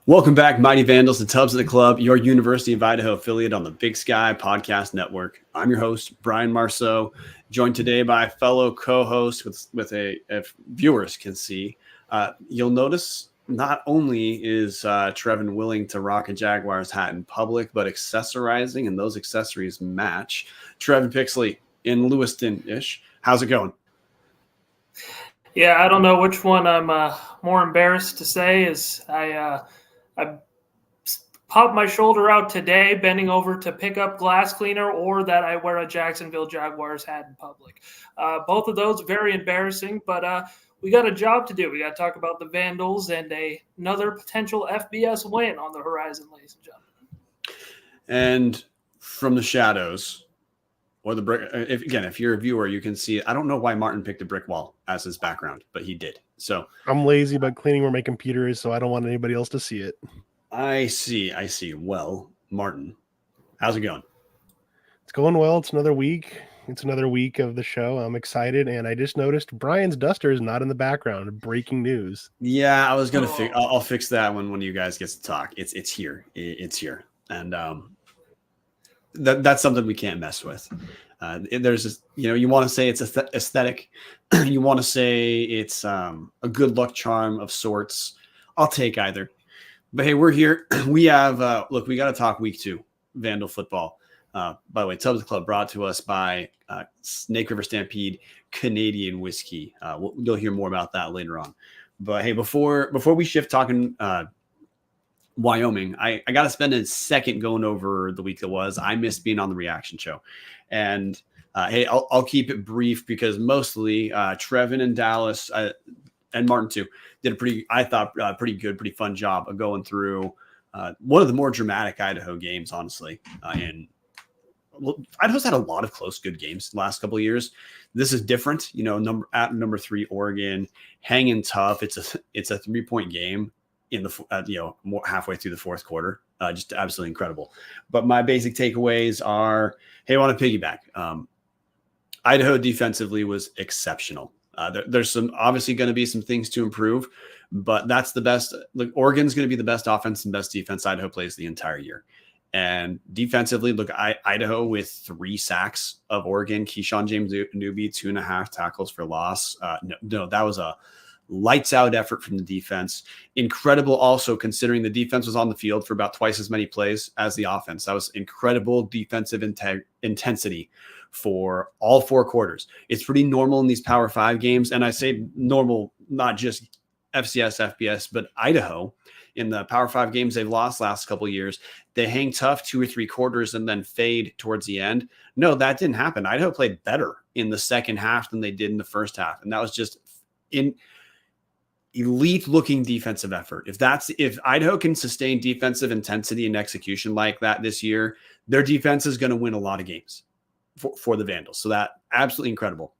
Welcome back, Mighty Vandals, the Tubs of the Club, your University of Idaho affiliate on the Big Sky Podcast Network. I'm your host, Bryan Marceau, joined today by fellow co-host with if viewers can see. You'll notice not only is Trevin willing to rock a Jaguars hat in public, but accessorizing, and those accessories match. Trevin Pixley in Lewiston-ish. How's it going? Yeah, I don't know which one I'm more embarrassed to say is I popped my shoulder out today bending over to pick up glass cleaner, or that I wear a Jacksonville Jaguars hat in public. Both of those very embarrassing, but we got a job to do. We got to talk about the Vandals and another potential FBS win on the horizon, ladies and gentlemen. And from the shadows, or the brick, if you're a viewer, you can see, I don't know why Marten picked a brick wall as his background, but he did. So I'm lazy about cleaning where my computer is, so I don't want anybody else to see it. I see. Well, Marten, how's it going? It's going well. It's another week. It's another week of the show. I'm excited, and I just noticed Brian's duster is not in the background. Breaking news. Yeah, I was gonna fix. I'll fix that when you guys get to talk. It's here. It's here, and that's something we can't mess with. There's this, you want to say it's aesthetic. You want to say it's a good luck charm of sorts. I'll take either. But hey, we're here. We have we got to talk week 2 Vandal football. By the way, Tubs Club brought to us by Snake River Stampede Canadian whiskey. You'll hear more about that later on. But hey, before we shift talking Wyoming, I got to spend a second going over the week that was. I missed being on the reaction show, and hey, I'll keep it brief because mostly Trevin and Dallas and Marten too did a pretty good, pretty fun job of going through one of the more dramatic Idaho games, honestly. And Idaho's had a lot of close, good games the last couple of years. This is different, number 3 Oregon hanging tough. It's a 3-point game in the more halfway through the fourth quarter. Just absolutely incredible. But my basic takeaways are, hey, I want to piggyback. Idaho defensively was exceptional. There's obviously going to be some things to improve, but that's the best. Oregon's going to be the best offense and best defense Idaho plays the entire year. And defensively, Idaho with 3 sacks of Oregon. Keyshawn James Newby, 2.5 tackles for loss. No, that was a lights out effort from the defense. Incredible also, considering the defense was on the field for about twice as many plays as the offense. That was incredible defensive intensity for all 4 quarters. It's pretty normal in these Power 5 games. And I say normal, not just FCS, FBS, but Idaho in the Power 5 games they've lost last couple of years. They hang tough 2 or 3 quarters and then fade towards the end. No, that didn't happen. Idaho played better in the second half than they did in the first half. And that was just in elite looking defensive effort. If Idaho can sustain defensive intensity and execution like that this year, their defense is going to win a lot of games for the Vandals. So that absolutely incredible.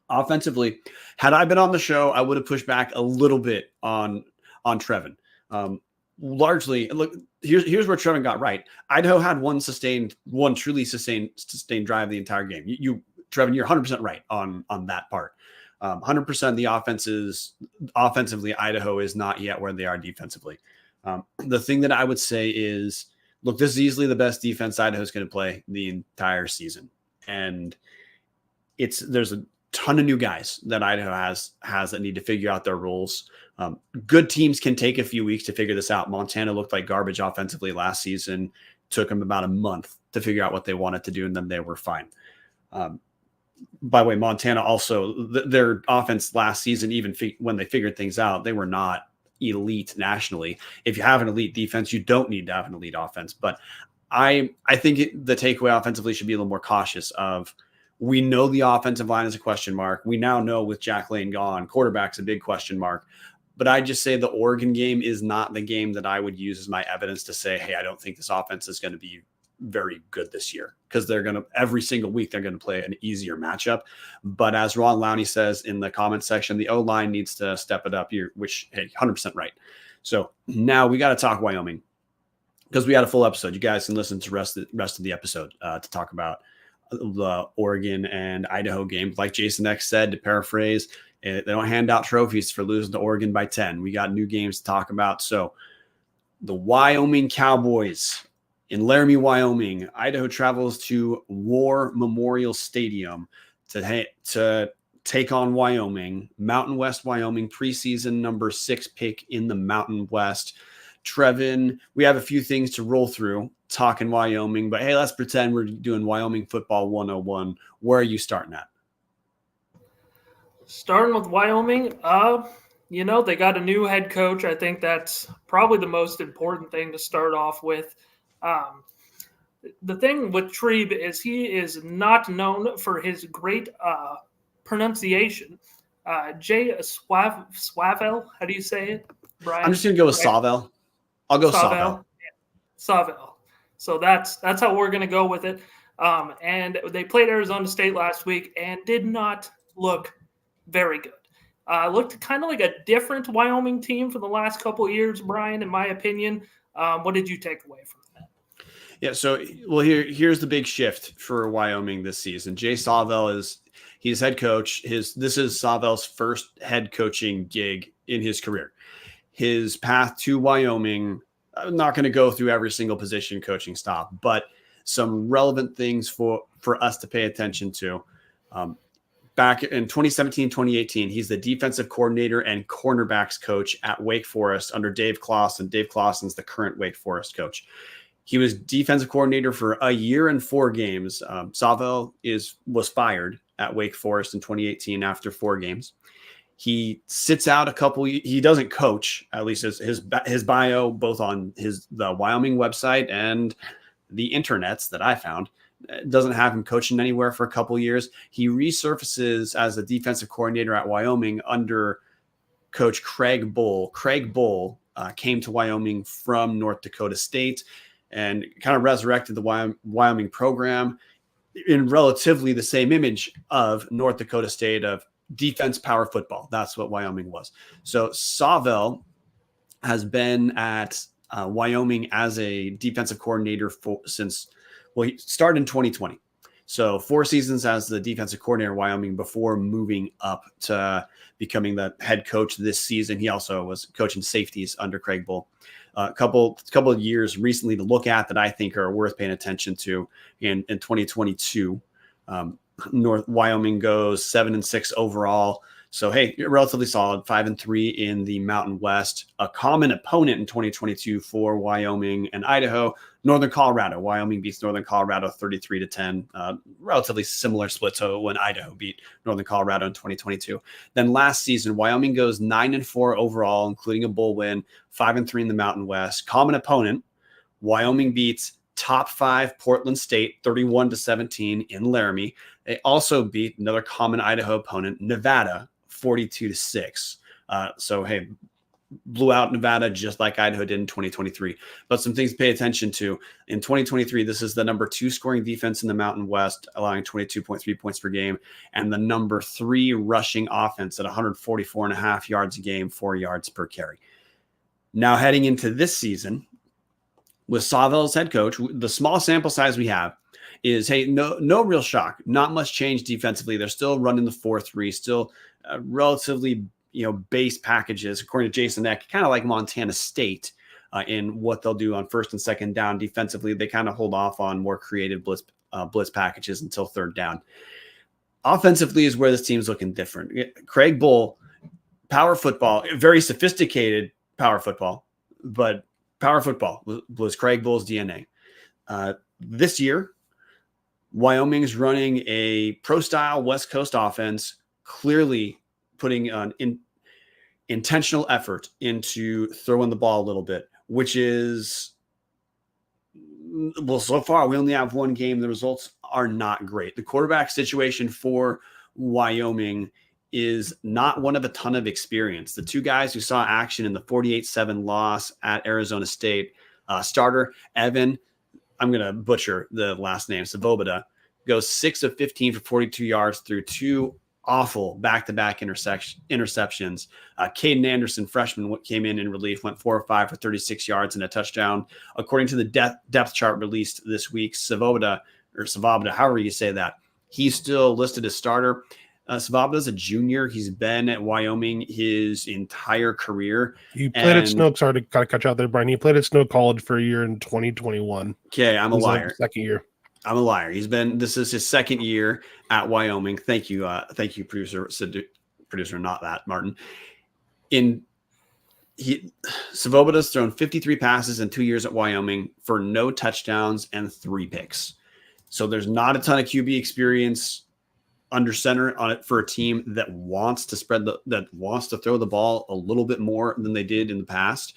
Offensively, had I been on the show, I would have pushed back a little bit on Trevin. Largely, look, here's where Trevin got right. Idaho had one truly sustained drive the entire game. Trevin, you're 100% right on that part. 100% the offensively, Idaho is not yet where they are defensively. The thing that I would say is, look, this is easily the best defense Idaho's going to play the entire season. And there's a ton of new guys that Idaho has that need to figure out their roles. Good teams can take a few weeks to figure this out. Montana looked like garbage offensively last season. Took them about a month to figure out what they wanted to do, and then they were fine. By the way, Montana also, their offense last season, even when they figured things out, they were not elite nationally. If you have an elite defense, you don't need to have an elite offense. But I think the takeaway offensively should be a little more cautious of, we know the offensive line is a question mark. We now know with Jack Lane gone, quarterback's a big question mark. But I just say the Oregon game is not the game that I would use as my evidence to say, hey, I don't think this offense is going to be very good this year, because they're going to, every single week, they're going to play an easier matchup. But as Ron Lowney says in the comment section, the O-line needs to step it up here, which, hey, 100% right. So now we got to talk Wyoming, because we had a full episode. You guys can listen to the rest of the episode to talk about the Oregon and Idaho game. Like Jason X said, to paraphrase, they don't hand out trophies for losing to Oregon by 10. We got new games to talk about. So the Wyoming Cowboys in Laramie, Wyoming. Idaho travels to War Memorial Stadium to take on Wyoming. Mountain West Wyoming, preseason number 6 pick in the Mountain West. Trevin, we have a few things to roll through talking Wyoming, but hey, let's pretend we're doing Wyoming football 101. Where are you starting at? Starting with Wyoming, they got a new head coach. I think that's probably the most important thing to start off with. The thing with Trebe is he is not known for his great pronunciation. Jay Swavel, how do you say it, Bryan? I'm just going to go with Sawvel. I'll go Sawvel. Sawvel. So that's how we're going to go with it. And they played Arizona State last week and did not look very good. Looked kind of like a different Wyoming team for the last couple of years, Bryan, in my opinion. What did you take away from that? Yeah, so here's the big shift for Wyoming this season. Jay Sawvel he's head coach. This is Sawvel's first head coaching gig in his career. His path to Wyoming, I'm not going to go through every single position coaching stop, but some relevant things for us to pay attention to. Back in 2017, 2018, he's the defensive coordinator and cornerbacks coach at Wake Forest under Dave Clawson. Dave Clawson's the current Wake Forest coach. He was defensive coordinator for a year and 4 games. Sawvel was fired at Wake Forest in 2018 after 4 games. He sits out he doesn't coach, at least his bio, both on the Wyoming website and the internets that I found. Doesn't have him coaching anywhere for a couple years. He resurfaces as a defensive coordinator at Wyoming under Coach Craig Bull. Craig Bull came to Wyoming from North Dakota State and kind of resurrected the Wyoming program in relatively the same image of North Dakota State of defense power football. That's what Wyoming was. So Sawvel has been at Wyoming as a defensive coordinator he started in 2020. So 4 seasons as the defensive coordinator in Wyoming before moving up to becoming the head coach this season. He also was coaching safeties under Craig Bull. A couple of years recently to look at that I think are worth paying attention to in 2022. North Wyoming goes 7-6 overall. So, hey, relatively solid, 5-3 in the Mountain West. A common opponent in 2022 for Wyoming and Idaho, Northern Colorado. Wyoming beats Northern Colorado 33-10. Relatively similar split to when Idaho beat Northern Colorado in 2022. Then last season, Wyoming goes 9-4 overall, including a bowl win, 5-3 in the Mountain West. Common opponent, Wyoming beats top 5 Portland State 31-17 in Laramie. They also beat another common Idaho opponent, Nevada, 42-6. So, hey, blew out Nevada just like Idaho did in 2023. But some things to pay attention to. In 2023, this is the number 2 scoring defense in the Mountain West, allowing 22.3 points per game, and the number 3 rushing offense at 144.5 yards a game, 4 yards per carry. Now, heading into this season, with Sawvel as head coach, the small sample size we have is, hey, no real shock. Not much change defensively. They're still running the 4-3, still relatively, base packages, according to Jason Eck, kind of like Montana State in what they'll do on first and second down. Defensively, they kind of hold off on more creative blitz packages until third down. Offensively is where this team's looking different. Craig Bull, power football, very sophisticated power football, but power football was Craig Bull's DNA. This year, Wyoming's running a pro-style West Coast offense, clearly putting an intentional effort into throwing the ball a little bit, which is, well, so far we only have 1 game. The results are not great. The quarterback situation for Wyoming is not one of a ton of experience. The 2 guys who saw action in the 48-7 loss at Arizona State, starter Evan, I'm going to butcher the last name, Svoboda, goes 6 of 15 for 42 yards through 2 awful back-to-back interceptions. Caden Anderson, freshman, came in relief, went 4 of 5 for 36 yards and a touchdown. According to the depth chart released this week, Svoboda, however you say that, he's still listed as starter. Svoboda's a junior. He's been at Wyoming his entire career. He played at Snow. Sorry to cut you out there, Brian. He played at Snow College for a year in 2021. Okay, I'm a liar. Second year. I'm a liar. This is his second year at Wyoming. Thank you, producer, not that Marten. Svoboda's thrown 53 passes in 2 years at Wyoming for no touchdowns and 3 picks. So there's not a ton of QB experience under center on it for a team that wants to throw the ball a little bit more than they did in the past.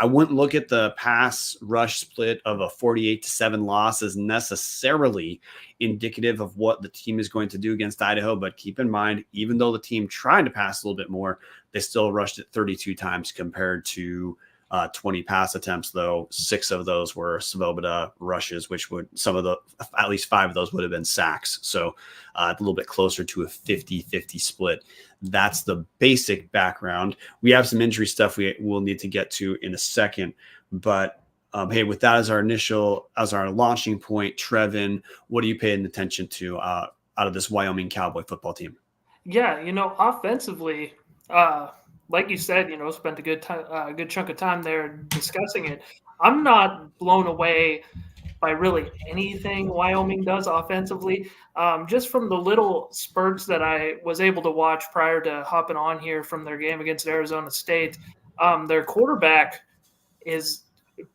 I wouldn't look at the pass rush split of a 48-7 loss as necessarily indicative of what the team is going to do against Idaho. But keep in mind, even though the team tried to pass a little bit more, they still rushed it 32 times compared to 20 pass attempts, though 6 of those were Svoboda rushes, which would at least 5 of those would have been sacks. So a little bit closer to a 50-50 split. That's the basic background. We have some injury stuff we'll need to get to in a second, but hey, with that as our launching point, Trevin, what are you paying attention to out of this Wyoming Cowboy football team? Yeah, offensively, like you said, spent a good chunk of time there discussing it. I'm not blown away by really anything Wyoming does offensively. Just from the little spurts that I was able to watch prior to hopping on here from their game against Arizona State, their quarterback is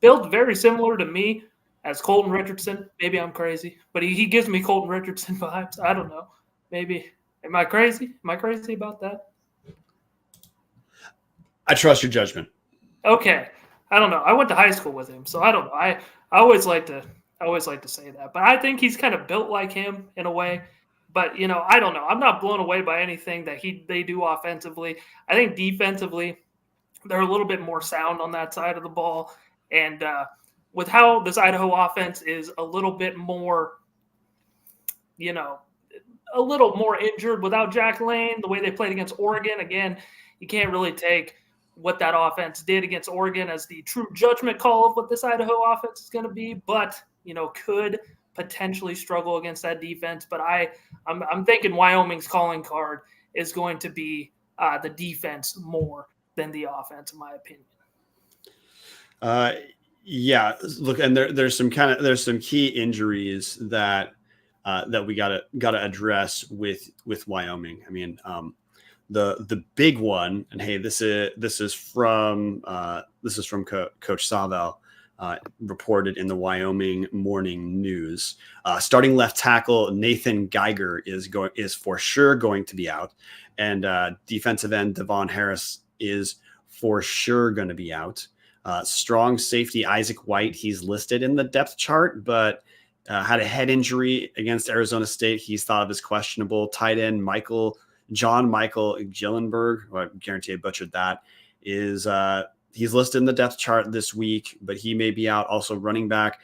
built very similar to me as Colton Richardson. Maybe I'm crazy, but he gives me Colton Richardson vibes. I don't know. Maybe. Am I crazy? Am I crazy about that? I trust your judgment. Okay. I don't know. I went to high school with him, so I don't know. I always like to say that. But I think he's kind of built like him in a way. But, I don't know. I'm not blown away by anything that they do offensively. I think defensively, they're a little bit more sound on that side of the ball. And with how this Idaho offense is a little bit more, a little more injured without Jack Lane, the way they played against Oregon, again, you can't really take what that offense did against Oregon as the true judgment call of what this Idaho offense is going to be, but, could potentially struggle against that defense. But I'm thinking Wyoming's calling card is going to be the defense more than the offense, in my opinion. Yeah, look, and there's some key injuries that we gotta address with Wyoming. I mean, the big one, and hey, this is from Coach Savell, reported in the Wyoming Morning News. Starting left tackle Nathan Geiger is for sure going to be out, and defensive end Devon Harris is for sure going to be out. Strong safety Isaac White, he's listed in the depth chart, but had a head injury against Arizona State. He's thought of as questionable. Tight end John Michael Gillenberg, who I guarantee I butchered that, is he's listed in the depth chart this week, but he may be out. Also, running back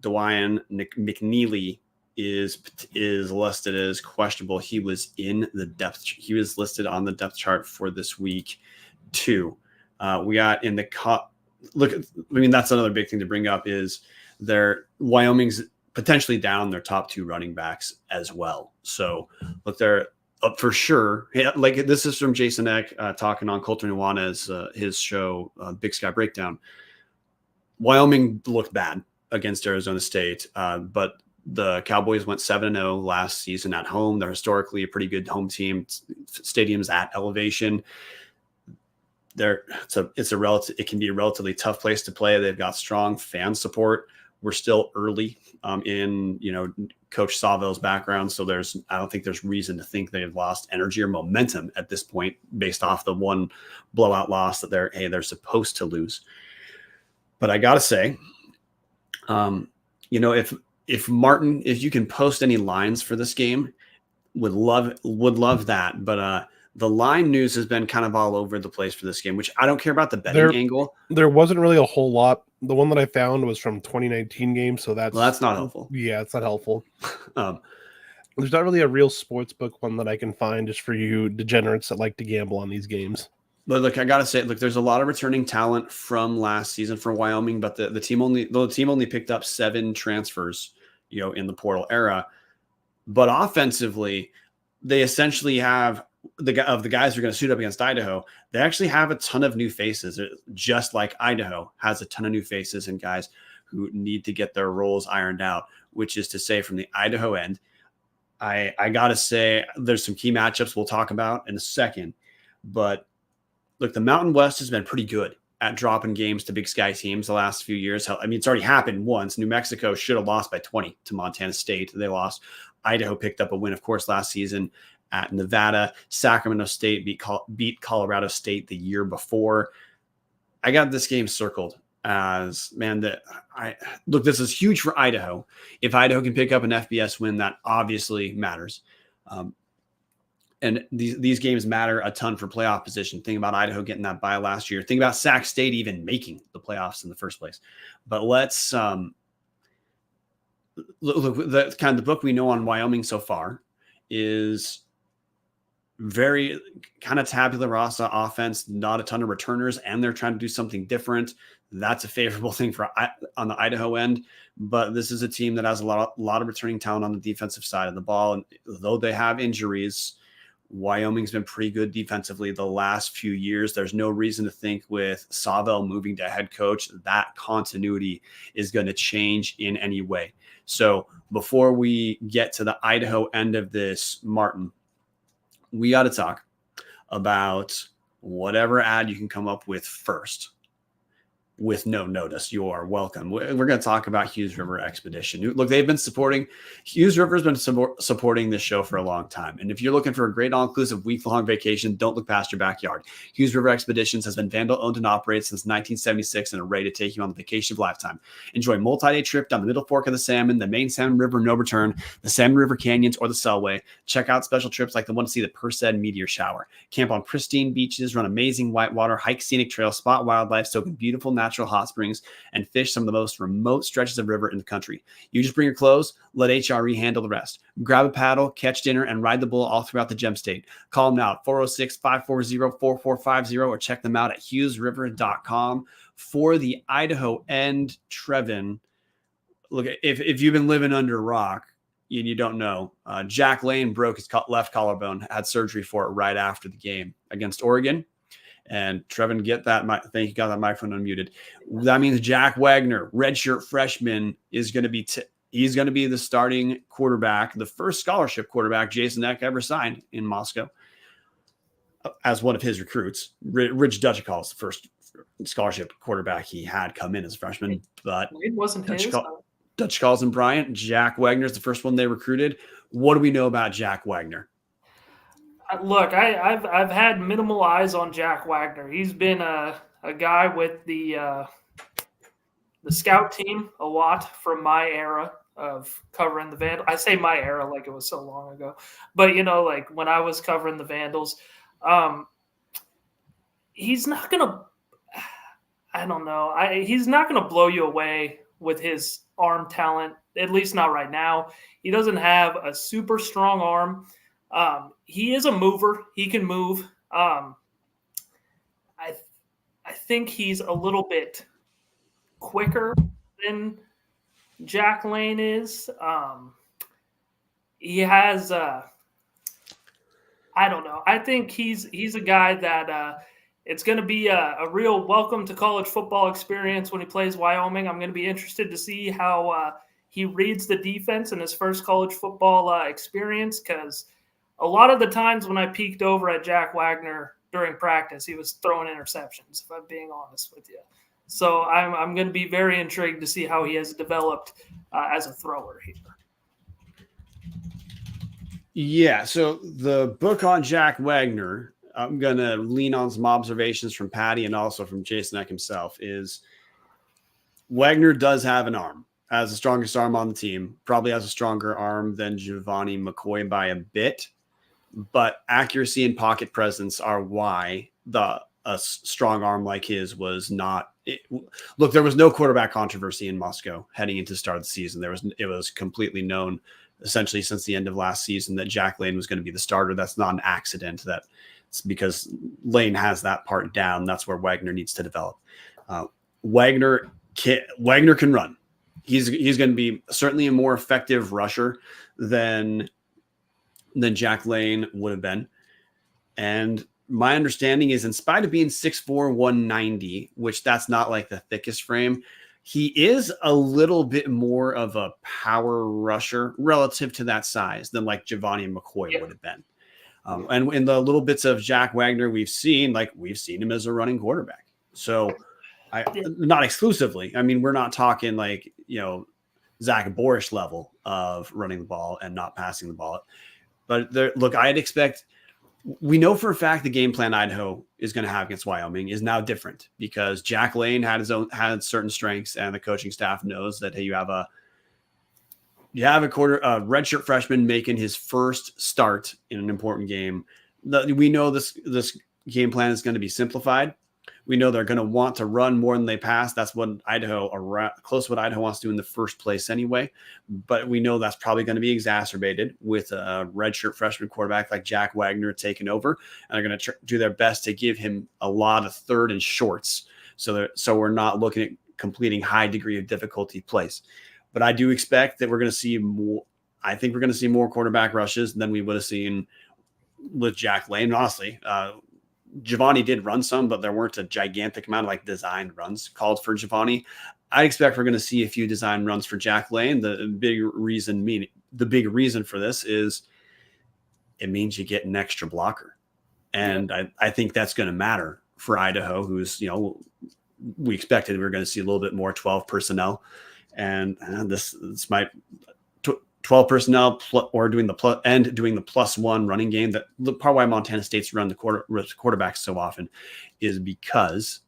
Dwyan McNeely is listed as questionable. He was listed on the depth chart for this week too. We got in the that's another big thing to bring up is Wyoming's potentially down their top 2 running backs as well. So look, they're up for sure. Like this is from Jason Eck talking on Colter Nuanez's his show, Big Sky Breakdown. Wyoming looked bad against Arizona State, but the Cowboys went 7-0 last season at home. They're historically a pretty good home team. Stadium's at elevation. It can be a relatively tough place to play. They've got strong fan support. We're still early in Coach Savell's background, so I don't think there's reason to think they've lost energy or momentum at this point based off the one blowout loss that they're supposed to lose. But I gotta say, if Marten, if you can post any lines for this game, would love that. But the line news has been kind of all over the place for this game, which I don't care about the betting angle. There wasn't really a whole lot. The one that I found was from 2019 game, so that's not helpful. Yeah, it's not helpful. There's not really a real sports book one that I can find just for you degenerates that like to gamble on these games. But look, I gotta say, there's a lot of returning talent from last season for Wyoming, but the team only picked up 7 transfers, in the portal era. But offensively, they essentially have the guys who are going to suit up against Idaho. They actually have a ton of new faces, just like Idaho has a ton of new faces and guys who need to get their roles ironed out, which is to say from the Idaho end, I got to say there's some key matchups we'll talk about in a second. But look, the Mountain West has been pretty good at dropping games to Big Sky teams the last few years. I mean, it's already happened once. New Mexico should have lost by 20 to Montana State. They lost. Idaho picked up a win, of course, last season at Nevada. Sacramento State beat Colorado State the year before. I got this game circled as, man, look, this is huge for Idaho. If Idaho can pick up an FBS win, that obviously matters. And these games matter a ton for playoff position. Think about Idaho getting that bye last year. Think about Sac State even making the playoffs in the first place. But let's look, the kind of the book we know on Wyoming so far is very kind of tabula rasa offense, not a ton of returners, and they're trying to do something different. That's a favorable thing on the Idaho end. But this is a team that has a lot of returning talent on the defensive side of the ball. And though they have injuries, Wyoming's been pretty good defensively the last few years. There's no reason to think with Savell moving to head coach that continuity is going to change in any way. So before we get to the Idaho end of this, Marten, we got to talk about whatever ad you can come up with first. With no notice, you are welcome. We're going to talk about Hughes River Expedition. Look, they've been Hughes River has been supporting this show for a long time. And if you're looking for a great all-inclusive week-long vacation, don't look past your backyard. Hughes River Expeditions has been Vandal owned and operated since 1976 and are ready to take you on the vacation of a lifetime. Enjoy a multi-day trip down the Middle Fork of the Salmon, the main Salmon River no return, the Salmon River Canyons, or the Selway. Check out special trips like the one to see the Perseid meteor shower. Camp on pristine beaches, run amazing whitewater, hike scenic trails, spot wildlife, soak in beautiful natural hot springs, and fish some of the most remote stretches of river in the country. You just bring your clothes, let HRE handle the rest. Grab a paddle, catch dinner, and ride the bull all throughout the Gem State. Call them now at 406-540-4450 or check them out at hughesriver.com. For the Idaho end, Trevin, look, if you've been living under a rock and you don't know, Jack Lane broke his left collarbone, had surgery for it right after the game against Oregon. And Trevin, get that. Thank you, got that microphone unmuted. That means Jack Wagner, redshirt freshman, is going to be he's going to be the starting quarterback, the first scholarship quarterback Jason Eck ever signed in Moscow as one of his recruits. Rich Dutchicall is the first scholarship quarterback he had come in as a freshman, but it wasn't his. Dutchicall's and Bryan. Jack Wagner is the first one they recruited. What do we know about Jack Wagner? Look, I've had minimal eyes on Jack Wagner. He's been a guy with the scout team a lot from my era of covering the Vandals. I say my era like it was so long ago, but like when I was covering the Vandals, he's not gonna. I don't know. He's not gonna blow you away with his arm talent. At least not right now. He doesn't have a super strong arm. He is a mover. He can move. I think he's a little bit quicker than Jack Lane is. He has I don't know. I think he's a guy that it's going to be a real welcome to college football experience when he plays Wyoming. I'm going to be interested to see how he reads the defense in his first college football experience, because a lot of the times when I peeked over at Jack Wagner during practice, he was throwing interceptions, if I'm being honest with you. So I'm going to be very intrigued to see how he has developed as a thrower here. Yeah, so the book on Jack Wagner, I'm going to lean on some observations from Patty and also from Jason Eck himself, is Wagner does have an arm, has the strongest arm on the team, probably has a stronger arm than Giovanni McCoy by a bit. But accuracy and pocket presence are why a strong arm like his was not. Look, there was no quarterback controversy in Moscow heading into the start of the season. It was completely known, essentially since the end of last season, that Jack Lane was going to be the starter. That's not an accident. It's because Lane has that part down. That's where Wagner needs to develop. Wagner can run. He's going to be certainly a more effective rusher than than Jack Lane would have been. And my understanding is, in spite of being 6'4", 190, which that's not like the thickest frame, he is a little bit more of a power rusher relative to that size than like Giovanni McCoy would have been. And in the little bits of Jack Wagner we've seen him as a running quarterback. So not exclusively. I mean, we're not talking like, Zach Borish level of running the ball and not passing the ball. But I'd expect, we know for a fact the game plan Idaho is going to have against Wyoming is now different because Jack Lane had certain strengths, and the coaching staff knows that, hey, you have a redshirt freshman making his first start in an important game. We know this game plan is going to be simplified. We know they're going to want to run more than they pass. That's what close to what Idaho wants to do in the first place anyway. But we know that's probably going to be exacerbated with a redshirt freshman quarterback like Jack Wagner taking over. And they're going to do their best to give him a lot of third and shorts. So we're not looking at completing high degree of difficulty plays. But I do expect that we're going to see more. I think we're going to see more quarterback rushes than we would have seen with Jack Lane. Honestly, Giovanni did run some, but there weren't a gigantic amount of like designed runs called for Giovanni. I expect we're going to see a few design runs for Jack Lane. The big reason for this is it means you get an extra blocker. And I think that's going to matter for Idaho, who's, we expected we were going to see a little bit more 12 personnel. And this might 12 personnel or doing the +1 running game. That the part why Montana State's run the quarterbacks so often is because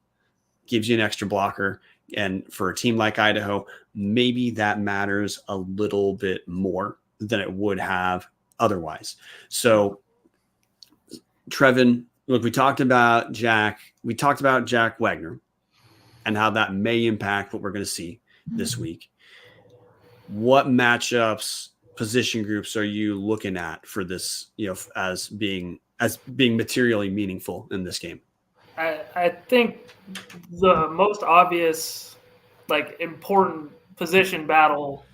it gives you an extra blocker. And for a team like Idaho, maybe that matters a little bit more than it would have otherwise. So Trevin, look, we talked about Jack Wagner and how that may impact what we're going to see this week. What matchups, position groups are you looking at for this, as being materially meaningful in this game? I think the most obvious, important position battle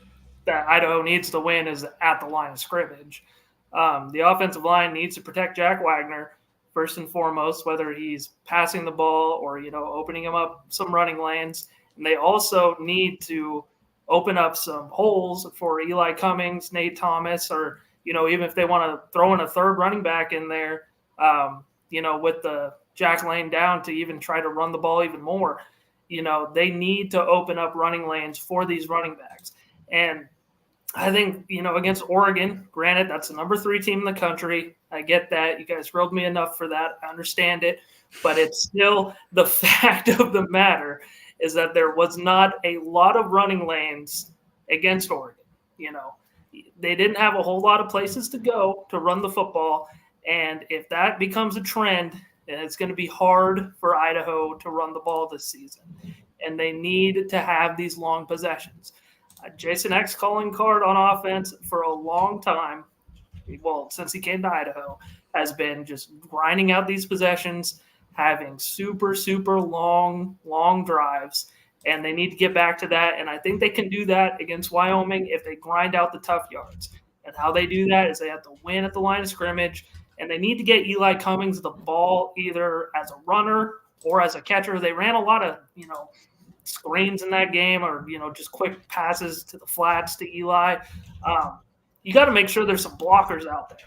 that Idaho needs to win is at the line of scrimmage. The offensive line needs to protect Jack Wagner first and foremost, whether he's passing the ball or, opening him up some running lanes. And they also need to open up some holes for Eli Cummings, Nate Thomas, or, even if they want to throw in a third running back in there, with the Jack Lane down to even try to run the ball even more, they need to open up running lanes for these running backs. And I think, against Oregon, granted, that's the number 3 team in the country. I get that. You guys grilled me enough for that. I understand it. But it's still the fact of the matter is that there was not a lot of running lanes against Oregon. They didn't have a whole lot of places to go to run the football. And if that becomes a trend, then it's going to be hard for Idaho to run the ball this season. And they need to have these long possessions. Jason Eck's calling card on offense for a long time, since he came to Idaho, has been just grinding out these possessions, having super, super long drives, and they need to get back to that. And I think they can do that against Wyoming if they grind out the tough yards. And how they do that is they have to win at the line of scrimmage, and they need to get Eli Cummings the ball either as a runner or as a catcher. They ran a lot of, screens in that game or, just quick passes to the flats to Eli. You got to make sure there's some blockers out there.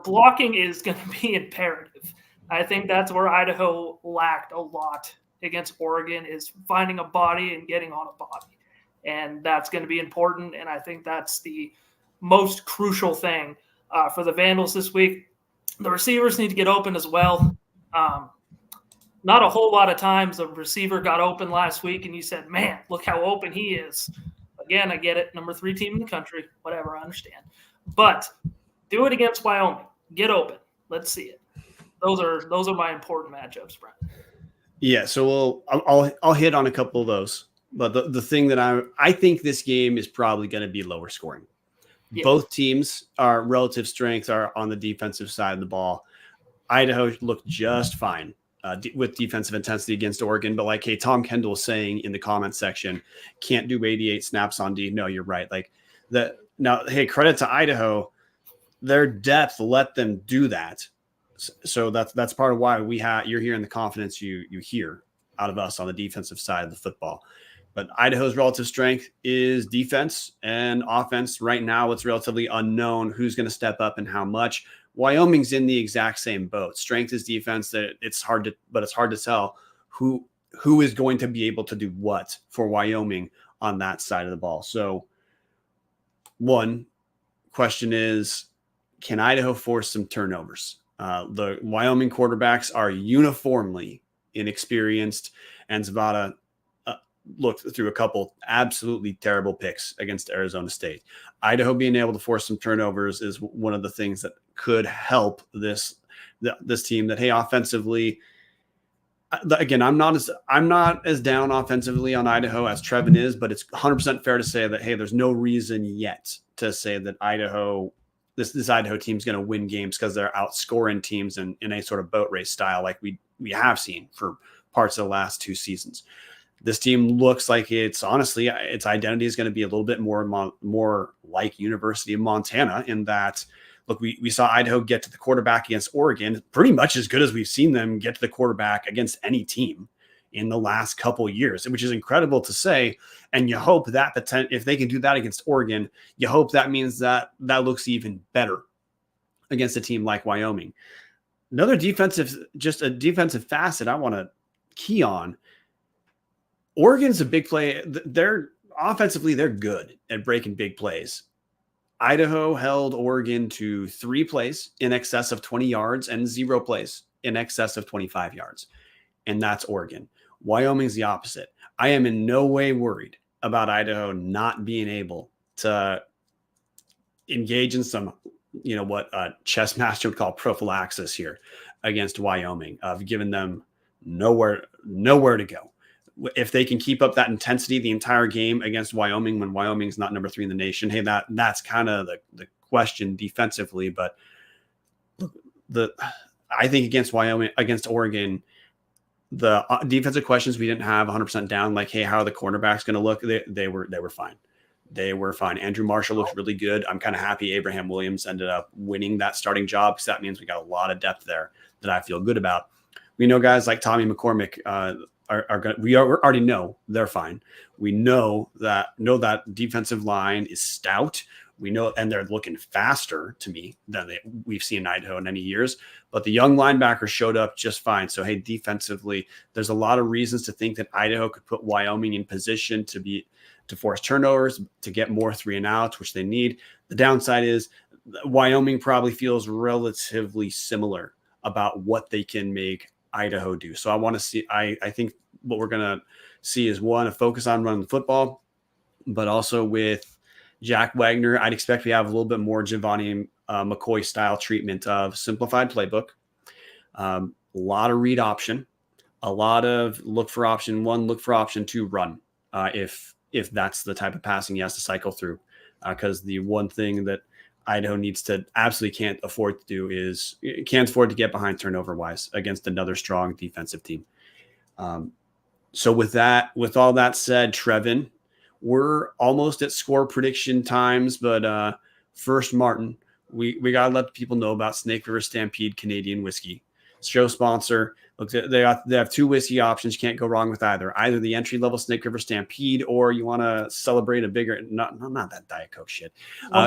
Blocking is going to be imperative. I think that's where Idaho lacked a lot against Oregon, is finding a body and getting on a body. And that's going to be important. And I think that's the most crucial thing for the Vandals this week. The receivers need to get open as well. Not a whole lot of times a receiver got open last week and you said, man, look how open he is. Again, I get it. Number 3 team in the country. Whatever, I understand. But do it against Wyoming. Get open. Let's see it. Those are my important matchups, Bryan. Yeah, so I'll hit on a couple of those. But the thing that I think this game is probably going to be lower scoring. Yeah. Both teams, our relative strengths are on the defensive side of the ball. Idaho looked just fine with defensive intensity against Oregon. But Tom Kendall was saying in the comments section, can't do 88 snaps on D. No, you're right. Now, hey, credit to Idaho. their depth let them do that. So that's part of why you're hearing the confidence you hear out of us on the defensive side of the football. But Idaho's relative strength is defense, and offense right now it's relatively unknown who's going to step up and how much. Wyoming's in the exact same boat. Strength is defense. That it's hard to tell who is going to be able to do what for Wyoming on that side of the ball. So one question is, can Idaho force some turnovers? The Wyoming quarterbacks are uniformly inexperienced, and Zavada looked through a couple absolutely terrible picks against Arizona State. Idaho being able to force some turnovers is one of the things that could help this team. That, hey, offensively, again, I'm not as down offensively on Idaho as Trevin is, but it's 100% fair to say that, hey, there's no reason yet to say that this Idaho team's going to win games because they're outscoring teams in a sort of boat race style like we have seen for parts of the last 2 seasons. This team looks like its identity is going to be a little bit more like University of Montana in that, look, we saw Idaho get to the quarterback against Oregon pretty much as good as we've seen them get to the quarterback against any team in the last couple of years, which is incredible to say. And you hope that if they can do that against Oregon, you hope that means that looks even better against a team like Wyoming. Another defensive facet I want to key on. Oregon's a big play. They're offensively, they're good at breaking big plays. Idaho held Oregon to 3 plays in excess of 20 yards and 0 plays in excess of 25 yards. And that's Oregon. Wyoming's the opposite. I am in no way worried about Idaho not being able to engage in some, what a chess master would call prophylaxis here against Wyoming, of giving them nowhere to go. If they can keep up that intensity the entire game against Wyoming when Wyoming's not number 3 in the nation, hey, that's kind of the question defensively. But I think against Oregon, the defensive questions we didn't have 100% down, like, hey, how are the cornerbacks going to look? They were fine. They were fine. Andrew Marshall looked really good. I'm kind of happy Abraham Williams ended up winning that starting job, because that means we got a lot of depth there that I feel good about. We know guys like Tommy McCormick are going. We already know they're fine. We know that defensive line is stout. We know, and they're looking faster to me than we've seen in Idaho in any years. But the young linebackers showed up just fine. So, hey, defensively, there's a lot of reasons to think that Idaho could put Wyoming in position to force turnovers, to get more 3-and-outs, which they need. The downside is Wyoming probably feels relatively similar about what they can make Idaho do. So I want to see, I think what we're going to see is, one, a focus on running the football, but also with Jack Wagner, I'd expect we have a little bit more Giovanni McCoy style treatment of simplified playbook, a lot of read option, a lot of look for option 1, look for option 2, run. If that's the type of passing he has to cycle through, because the one thing that Idaho can't afford to get behind turnover wise against another strong defensive team. So with all that said, Trevin, we're almost at score prediction times, but first, Marten, we got to let people know about Snake River Stampede Canadian Whiskey. Show sponsor. Look, they have 2 whiskey options. You can't go wrong with either the entry-level Snake River Stampede, or you want to celebrate a bigger, not that Diet Coke shit.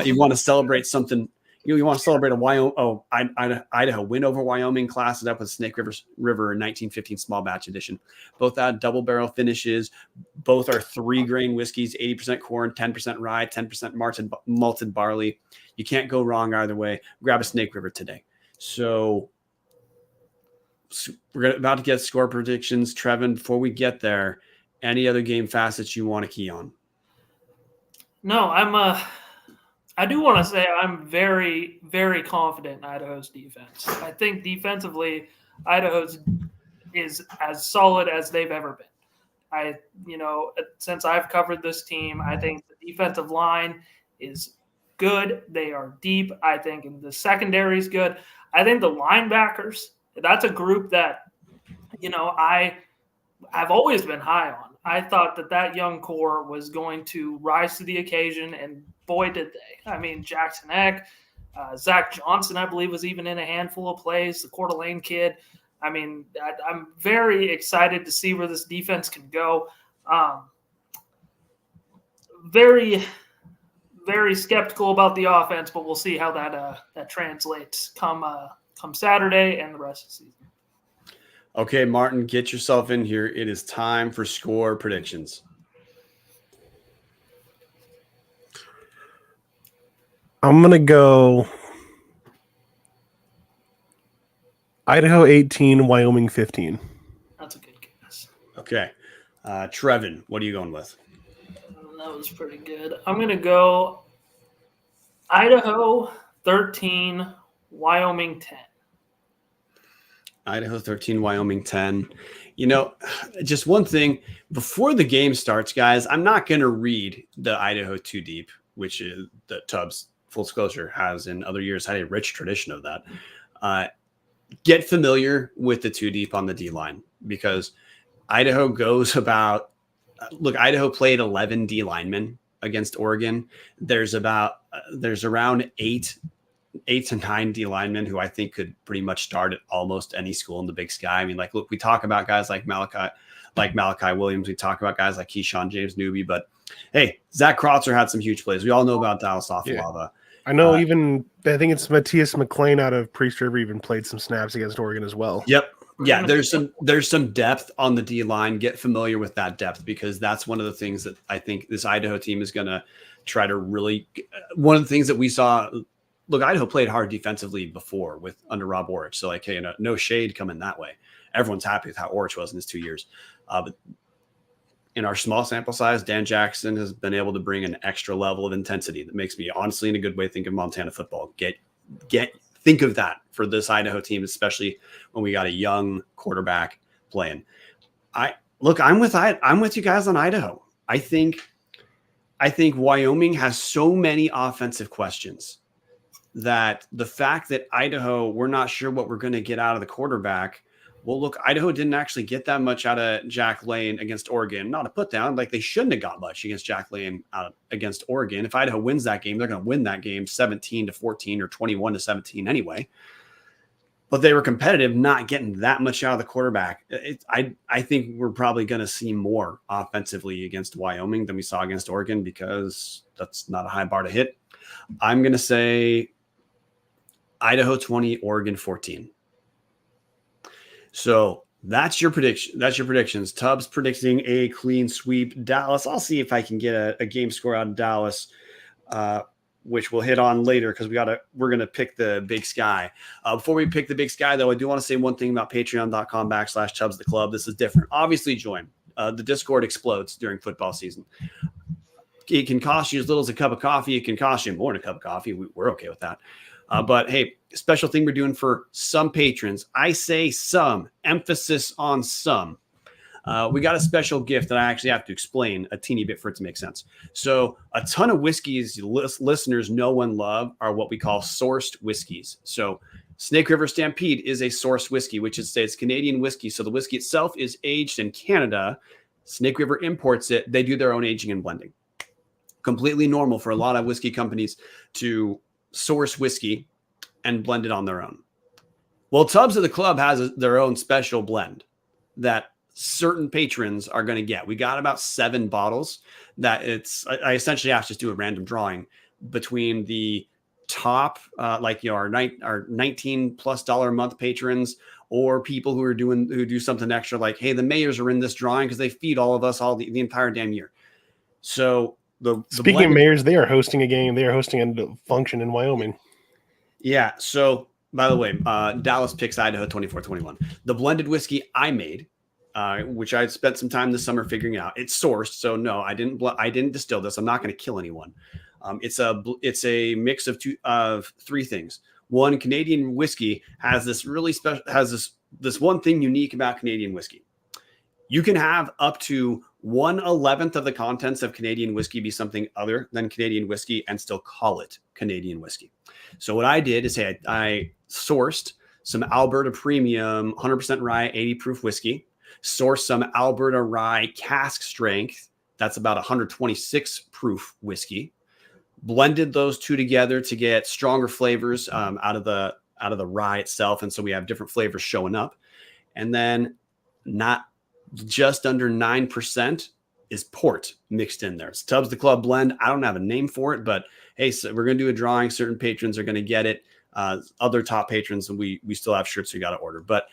You want to celebrate something. You want to celebrate Idaho win over Wyoming, class it up with Snake River 1915 small batch edition. Both had double barrel finishes. Both are 3-grain whiskeys, 80% corn, 10% rye, 10% malted barley. You can't go wrong either way. Grab a Snake River today. So we're about to get score predictions. Trevin, before we get there, any other game facets you want to key on? No, I do want to say I'm very, very confident in Idaho's defense. I think defensively, Idaho's is as solid as they've ever been. Since I've covered this team, I think the defensive line is good. They are deep. I think the secondary is good. I think the linebackers, that's a group that, I've always been high on. I thought that young core was going to rise to the occasion, and boy, did they. I mean, Jackson Eck, Zach Johnson, I believe, was even in a handful of plays. The Coeur d'Alene kid. I mean, I'm very excited to see where this defense can go. Very, very skeptical about the offense, but we'll see how that translates come Saturday and the rest of the season. Okay, Martin, get yourself in here. It is time for score predictions. I'm going to go Idaho 18, Wyoming 15. That's a good guess. Okay. Trevin, what are you going with? That was pretty good. I'm going to go Idaho 13, Wyoming 10. Idaho 13, Wyoming 10. You know, just one thing. Before the game starts, guys, I'm not going to read the Idaho 2 deep, which is the Tubbs, full disclosure, has in other years had a rich tradition of that. Get familiar with the 2 deep on the D-line because Idaho goes about – look, Idaho played 11 D linemen against Oregon. There's around 8 to 9 D linemen who I think could pretty much start at almost any school in the Big Sky. I mean, like, look, we talk about guys like Malachi Williams. We talk about guys like Keyshawn James Newby, but hey, Zach Krotzer had some huge plays. We all know about Dallas Afalava. Yeah. I know I think it's Matthias McLean out of Priest River even played some snaps against Oregon as well. Yep. Yeah, there's some depth on the D line. Get familiar with that depth because that's one of the things that I think this Idaho team is going to try to really. One of the things that we saw. Look, Idaho played hard defensively before under Rob Orich, so like, hey, no shade coming that way. Everyone's happy with how Orich was in his 2 years, but in our small sample size, Dan Jackson has been able to bring an extra level of intensity that makes me honestly in a good way think of Montana football. Think of that for this Idaho team, especially when we got a young quarterback playing. I'm with you guys on Idaho. I think Wyoming has so many offensive questions that the fact that Idaho, we're not sure what we're going to get out of the quarterback. Well, look, Idaho didn't actually get that much out of Jack Lane against Oregon. Not a put down. Like, they shouldn't have got much against Jack Lane against Oregon. If Idaho wins that game, they're going to win that game 17-14 or 21-17 anyway. But they were competitive, not getting that much out of the quarterback. I think we're probably going to see more offensively against Wyoming than we saw against Oregon because that's not a high bar to hit. I'm going to say Idaho 20, Oregon 14. So that's your prediction. That's your predictions. Tubbs predicting a clean sweep. Dallas. I'll see if I can get a game score out of Dallas, which we'll hit on later because we're gonna pick the Big Sky. Before we pick the Big Sky, though, I do want to say one thing about Patreon.com/Tubbs the Club. This is different. Obviously, join. The Discord explodes during football season. It can cost you as little as a cup of coffee. It can cost you more than a cup of coffee. We're okay with that. But hey, special thing we're doing for some patrons. I say some, emphasis on some. We got a special gift that I actually have to explain a teeny bit for it to make sense. So a ton of whiskeys listeners know and love are what we call sourced whiskeys. So Snake River Stampede is a sourced whiskey, which is it's Canadian whiskey. So the whiskey itself is aged in Canada. Snake River imports it. They do their own aging and blending. Completely normal for a lot of whiskey companies to source whiskey and blend it on their own. Well, Tubbs of the Club has their own special blend that certain patrons are going to get. We got about 7 bottles that I essentially have to just do a random drawing between the top, our $19+ a month patrons or people who do something extra like, hey, the Mayors are in this drawing because they feed all of us the entire damn year. So speaking of Mayors, they are hosting a game. They are hosting a function in Wyoming. Yeah. So, by the way, Dallas picks Idaho 24-21. The blended whiskey I made, which I spent some time this summer figuring out. It's sourced, so no, I didn't distill this. I'm not going to kill anyone. It's a mix of 3 things. One, Canadian whiskey has this really special this one thing unique about Canadian whiskey. You can have up to 1/11 of the contents of Canadian whiskey be something other than Canadian whiskey and still call it Canadian whiskey. So what I did is I sourced some Alberta Premium 100% rye 80 proof whiskey, sourced some Alberta rye cask strength. That's about 126 proof whiskey. blended those two together to get stronger flavors out of the rye itself. And so we have different flavors showing up. And then not just under 9% is port mixed in there. It's Tubbs the Club blend. I don't have a name for it, but hey, so we're going to do a drawing. Certain patrons are going to get it. Other top patrons, and we still have shirts you got to order, but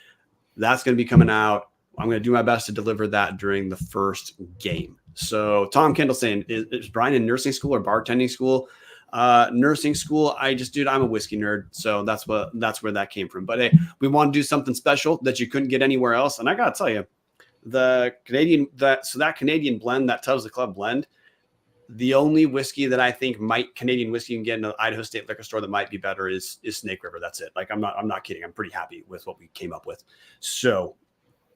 that's going to be coming out. I'm going to do my best to deliver that during the first game. So Tom Kendall saying, is Bryan in nursing school or bartending school? Nursing school. I'm a whiskey nerd. So that's where that came from. But hey, we want to do something special that you couldn't get anywhere else. And I got to tell you, that Canadian blend, that Tubbs the Club blend, the only whiskey that I think Canadian whiskey you can get in the Idaho State liquor store that might be better is Snake River. That's it. Like, I'm not kidding. I'm pretty happy with what we came up with. So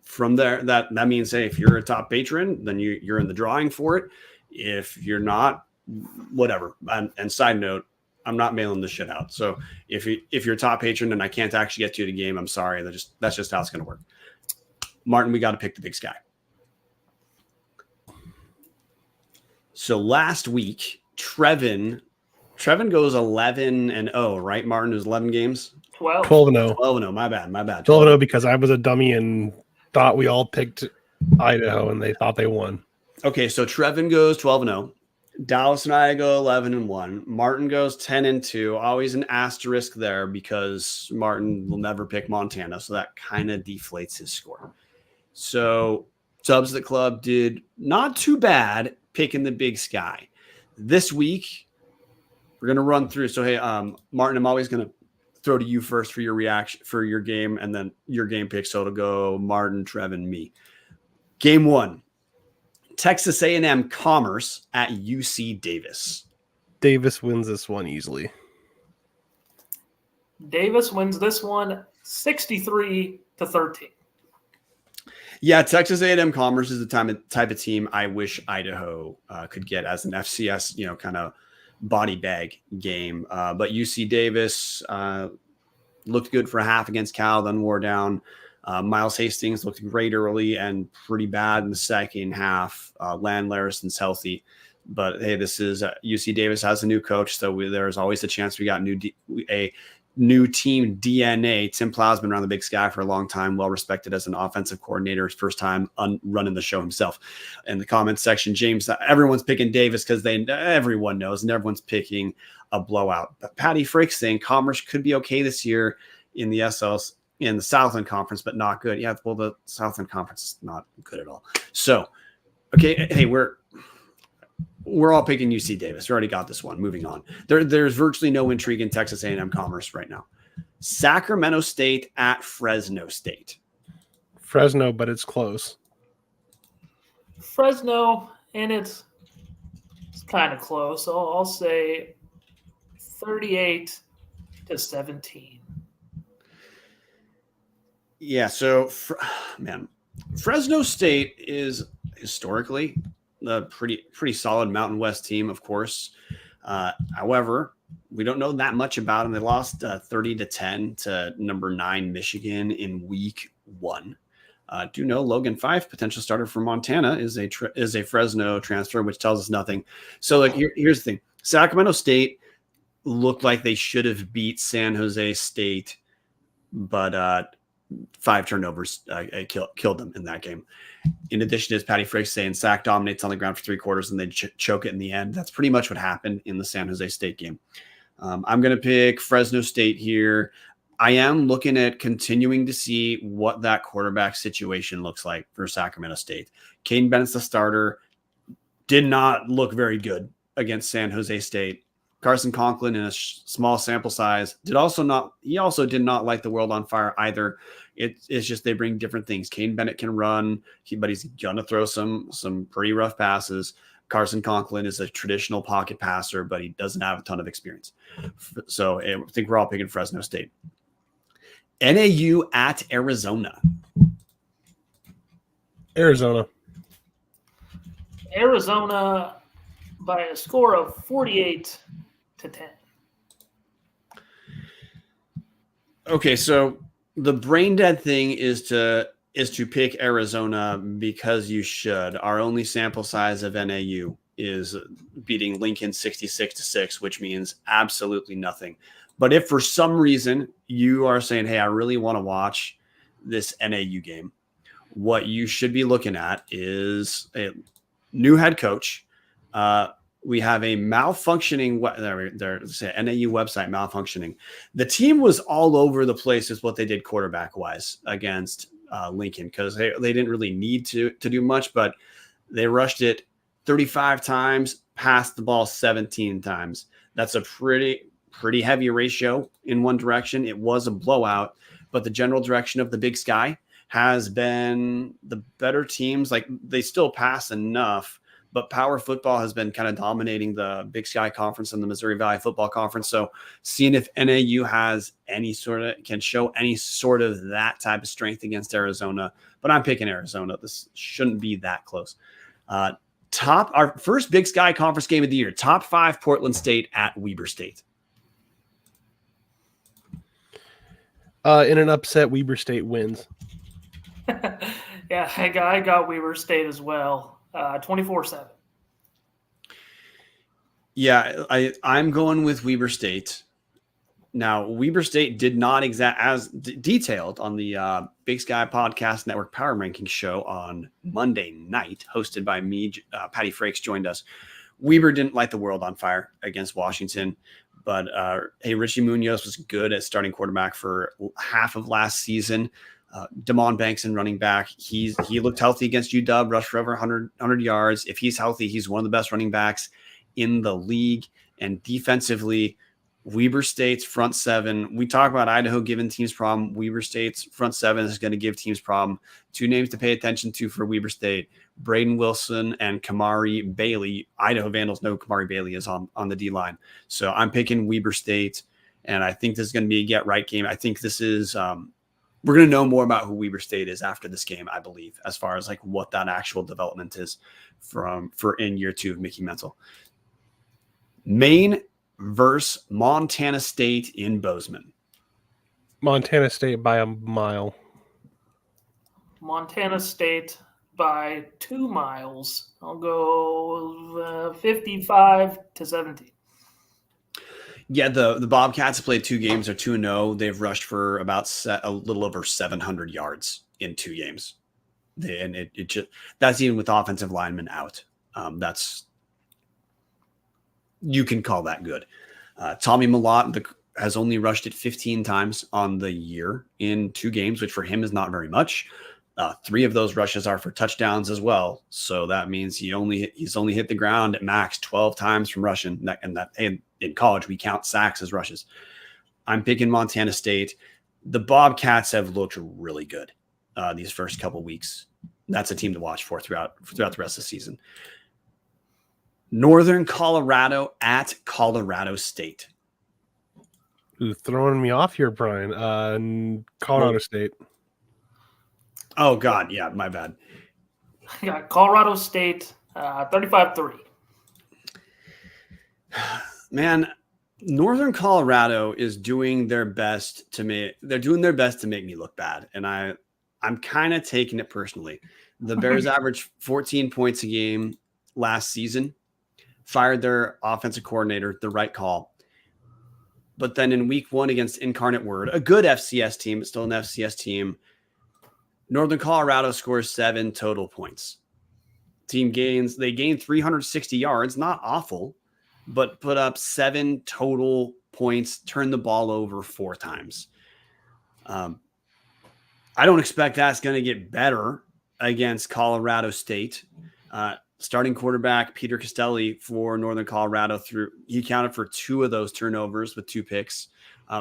from there, that means, hey, if you're a top patron, then you're in the drawing for it. If you're not, whatever. And side note, I'm not mailing this shit out. So if you're a top patron and I can't actually get to the game, I'm sorry. That's just how it's going to work. Marten, we got to pick the big sky. So last week, Trevin goes 11-0, right? Marten, was 11 games. 12. 12-0. 12-0. My bad. 12-0 because I was a dummy and thought we all picked Idaho and they thought they won. Okay, so Trevin goes 12-0. Dallas and I go 11-1. Marten goes 10-2. Always an asterisk there because Marten will never pick Montana, so that kind of deflates his score. So Tubbs the Club did not too bad picking the big sky. This week, we're going to run through. So, hey, Marten, I'm always going to throw to you first for your reaction for your game and then your game pick. So it'll go Marten, Trevin, me. Game 1, Texas A&M Commerce at UC Davis. Davis wins this one easily. Davis wins this one 63-13. Yeah, Texas A&M Commerce is the type of team I wish Idaho could get as an FCS, kind of body bag game. But UC Davis looked good for a half against Cal, then wore down. Miles Hastings looked great early and pretty bad in the second half. Land Larison's healthy. But, hey, this is UC Davis has a new coach, so there's always a chance we got a new team DNA. Tim Plow's been around the big sky for a long time, well respected as an offensive coordinator. His first time running the show himself. In the comments section, James, everyone's picking Davis because everyone knows, and everyone's picking a blowout. But Patty Frick saying Commerce could be okay this year in the SLs in the Southland Conference, but not good. Yeah, well, the Southland Conference is not good at all. So, okay, hey, we're all picking UC Davis. We already got this one. Moving on. There's virtually no intrigue in Texas A&M Commerce right now. Sacramento State at Fresno State. Fresno, but it's close. Fresno, and it's kind of close. So I'll say 38-17. Yeah, so, Fresno State is historically a pretty solid Mountain West team, of course. However, we don't know that much about them. They lost 30-10 to number 9 Michigan in week 1. Do know Logan Fife, potential starter for Montana, is a Fresno transfer, which tells us nothing. So, here's the thing: Sacramento State looked like they should have beat San Jose State, but 5 turnovers killed them in that game. In addition, as Patty Frick saying, Sac dominates on the ground for 3 quarters and they choke it in the end. That's pretty much what happened in the San Jose State game. I'm going to pick Fresno State here. I am looking at continuing to see what that quarterback situation looks like for Sacramento State. Caden Bennett's the starter. Did not look very good against San Jose State. Carson Conklin in a small sample size he also did not light the world on fire either. It's just they bring different things. Caden Bennett can run, but he's gonna throw some pretty rough passes. Carson Conklin is a traditional pocket passer, but he doesn't have a ton of experience. So I think we're all picking Fresno State. NAU at Arizona. Arizona By a score of 48-10. Okay, so the brain dead thing is to pick Arizona because you should. Our only sample size of NAU is beating Lincoln 66-6, which means absolutely nothing. But if for some reason you are saying, hey, I really want to watch this NAU game, what you should be looking at is a new head coach. We have a malfunctioning NAU website malfunctioning. The team was all over the place with what they did quarterback wise against Lincoln, because they didn't really need to do much, but they rushed it 35 times, passed the ball 17 times. That's a pretty heavy ratio in one direction. It was a blowout, but the general direction of the Big Sky has been the better teams. Like, they still pass enough, but power football has been kind of dominating the Big Sky Conference and the Missouri Valley Football Conference. So seeing if NAU has can show any sort of that type of strength against Arizona, but I'm picking Arizona. This shouldn't be that close. Our first Big Sky Conference game of the year, top 5 Portland State at Weber State. In an upset, Weber State wins. Yeah, I got Weber State as well. 24-7. Yeah, I'm going with Weber State. Now, Weber State did not as detailed on the Big Sky Podcast Network Power Rankings show on Monday night, hosted by me. Patty Frakes joined us. Weber didn't light the world on fire against Washington, but hey, Richie Munoz was good at starting quarterback for half of last season. Damon Bankson, running back, he looked healthy against UW, rushed for over 100 yards. If he's healthy, he's one of the best running backs in the league. And defensively, Weber State's front seven, we talk about Idaho giving teams problem. Weber State's front seven is going to give teams problem. 2 names to pay attention to for Weber State: Braden Wilson and Kamari Bailey. Idaho Vandals know Kamari Bailey is on the D-line. So I'm picking Weber State, and I think this is going to be a get-right game. I think this is we're going to know more about who Weber State is after this game, I believe, as far as like what that actual development is for in year 2 of Mickey Mental. Maine versus Montana State in Bozeman. Montana State by a mile. Montana State by 2 miles. I'll go 55-17. Yeah, the Bobcats have played 2 games. They're 2-0. They've rushed for about a little over 700 yards in 2 games. That's even with offensive linemen out. You can call that good. Tommy Malott has only rushed it 15 times on the year in 2 games, which for him is not very much. 3 of those rushes are for touchdowns as well. So that means he's only hit the ground at max 12 times from rushing. And in college, we count sacks as rushes. I'm picking Montana State. The Bobcats have looked really good these first couple weeks. That's a team to watch for throughout the rest of the season. Northern Colorado at Colorado State. Ooh, throwing me off here, Bryan. Colorado State. Oh, God. Yeah, my bad. Yeah, Colorado State, 35-3. Man, Northern Colorado is doing their best to make me look bad. And I'm kind of taking it personally. The Bears averaged 14 points a game last season, fired their offensive coordinator, the right call. But then in week 1 against Incarnate Word, a good FCS team, but still an FCS team, Northern Colorado scores 7 total points. They gained 360 yards, not awful, but put up 7 total points, turned the ball over 4 times. I don't expect that's going to get better against Colorado State. Starting quarterback Peter Castelli for Northern Colorado, he accounted for 2 of those turnovers with 2 picks.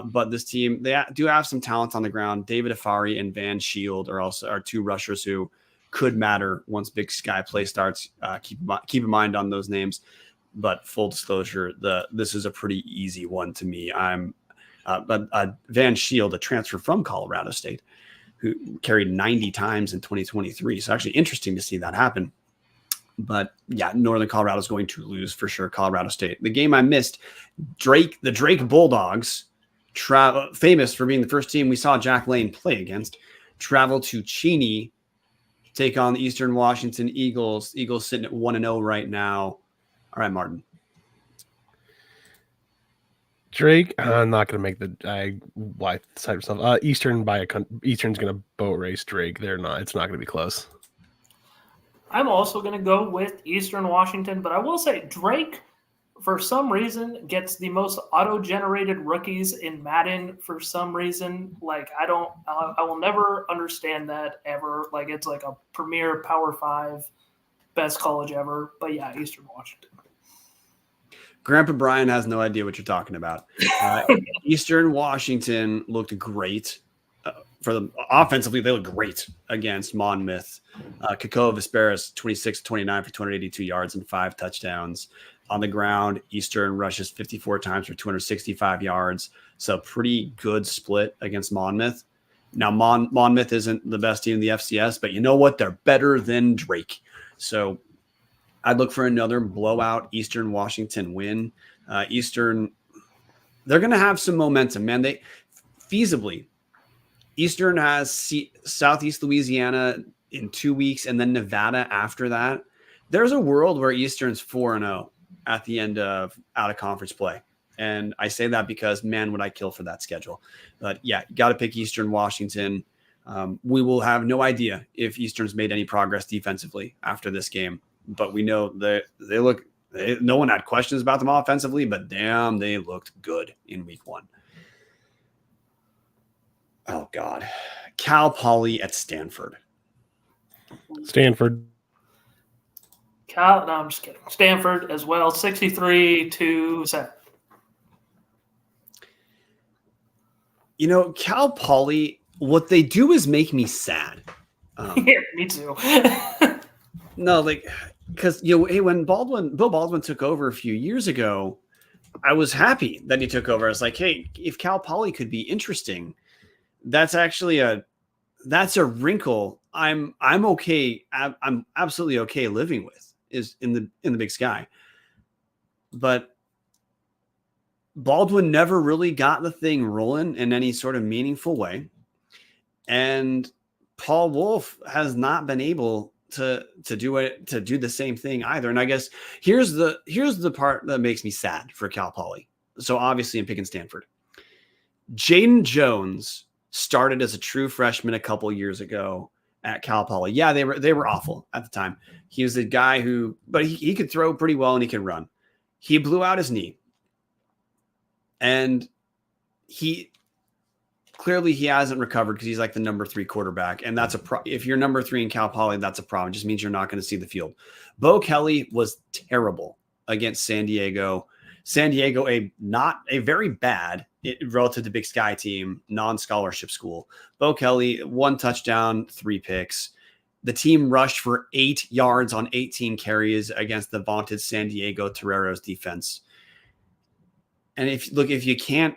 But this team, they do have some talent on the ground. David Afari and Van Shield are 2 rushers who could matter once Big Sky play starts. Keep in mind on those names. But full disclosure, this is a pretty easy one to me. But Van Shield, a transfer from Colorado State, who carried 90 times in 2023. So actually interesting to see that happen. But yeah, Northern Colorado is going to lose for sure. Colorado State. The game I missed, the Drake Bulldogs, famous for being the first team we saw Jack Lane play against, travel to Cheney, take on the Eastern Washington Eagles. Eagles sitting at 1-0 right now. All right, Martin. Drake, I'm not going to make side of stuff. Eastern's going to boat race Drake. It's not going to be close. I'm also going to go with Eastern Washington, but I will say Drake, for some reason, gets the most auto-generated rookies in Madden for some reason. Like, I will never understand that ever. Like, it's like a premier Power 5 best college ever. But yeah, Eastern Washington. Grandpa Bryan has no idea what you're talking about. Eastern Washington looked great. Offensively, they look great against Monmouth. Kakova Vesperis, 26-29 for 282 yards and 5 touchdowns. On the ground, Eastern rushes 54 times for 265 yards. So pretty good split against Monmouth. Now, Monmouth isn't the best team in the FCS, but you know what? They're better than Drake. So I'd look for another blowout Eastern Washington win. Eastern, they're going to have some momentum, man. Eastern has Southeast Louisiana in 2 weeks and then Nevada after that. There's a world where Eastern's 4-0 at the end of out-of-conference play. And I say that because, man, would I kill for that schedule. But, yeah, you got to pick Eastern Washington. We will have no idea if Eastern's made any progress defensively after this game. But we know that no one had questions about them offensively, but damn, they looked good in week 1. Oh, God. Cal Poly at Stanford. Stanford. No, I'm just kidding. Stanford as well, 63-7. You know, Cal Poly, what they do is make me sad. Yeah, me too. No, like, because, you know, hey, when Bill Baldwin took over a few years ago, I was happy that he took over. I was like, hey, if Cal Poly could be interesting, that's actually a wrinkle I'm okay. I'm absolutely okay living with is in the Big Sky. But Baldwin never really got the thing rolling in any sort of meaningful way. And Paul Wolf has not been able to do the same thing either. And I guess here's the part that makes me sad for Cal Poly. So obviously I'm picking Stanford. Jaden Jones started as a true freshman a couple years ago at Cal Poly. Yeah, they were awful at the time. He was a guy but he could throw pretty well and he could run. He blew out his knee. And he hasn't recovered because he's like the number 3 quarterback. And that's if you're number 3 in Cal Poly, that's a problem. It just means you're not going to see the field. Bo Kelly was terrible against San Diego. San Diego, not a very bad relative to Big Sky team, non-scholarship school. Bo Kelly, 1 touchdown, 3 picks. The team rushed for 8 yards on 18 carries against the vaunted San Diego Toreros defense. And if you can't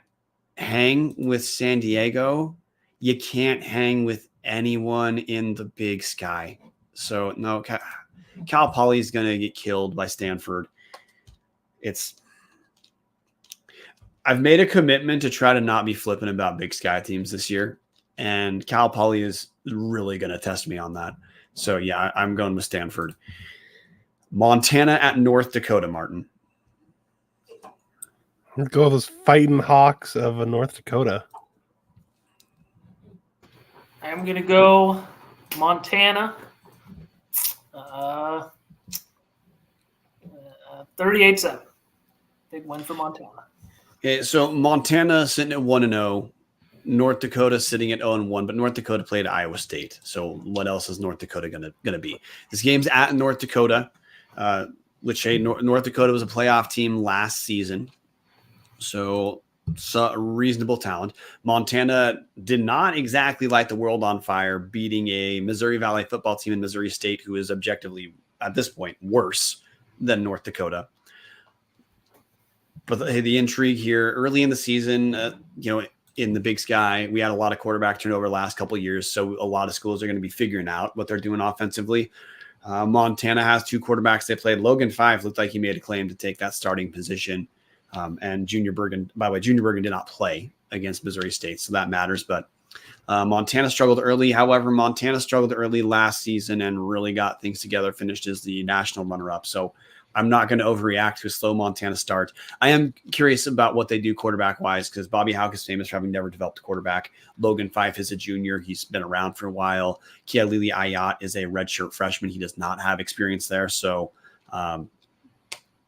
hang with San Diego, you can't hang with anyone in the Big Sky. So no, Cal Poly is going to get killed by Stanford. I've made a commitment to try to not be flippant about Big Sky teams this year, and Cal Poly is really going to test me on that. So yeah, I'm going with Stanford. Montana at North Dakota, Martin. Let's go with those fighting Hawks of North Dakota. I'm going to go Montana. 38-7. Big win for Montana. Okay, so Montana sitting at 1-0. North Dakota sitting at 0-1, but North Dakota played Iowa State. So what else is North Dakota gonna be? This game's at North Dakota, which North Dakota was a playoff team last season. So a reasonable talent. Montana did not exactly light the world on fire, beating a Missouri Valley football team in Missouri State who is objectively, at this point, worse than North Dakota. But the intrigue here early in the season, in the Big Sky, we had a lot of quarterback turnover last couple of years. So a lot of schools are going to be figuring out what they're doing offensively. Montana has 2 quarterbacks they played. Logan Five looked like he made a claim to take that starting position. And Junior Bergen did not play against Missouri State, so that matters. But Montana struggled early. However, Montana struggled early last season and really got things together, finished as the national runner-up. So I'm not going to overreact to a slow Montana start. I am curious about what they do quarterback-wise because Bobby Hauck is famous for having never developed a quarterback. Logan Fife is a junior. He's been around for a while. Kealili Ayat is a redshirt freshman. He does not have experience there. So,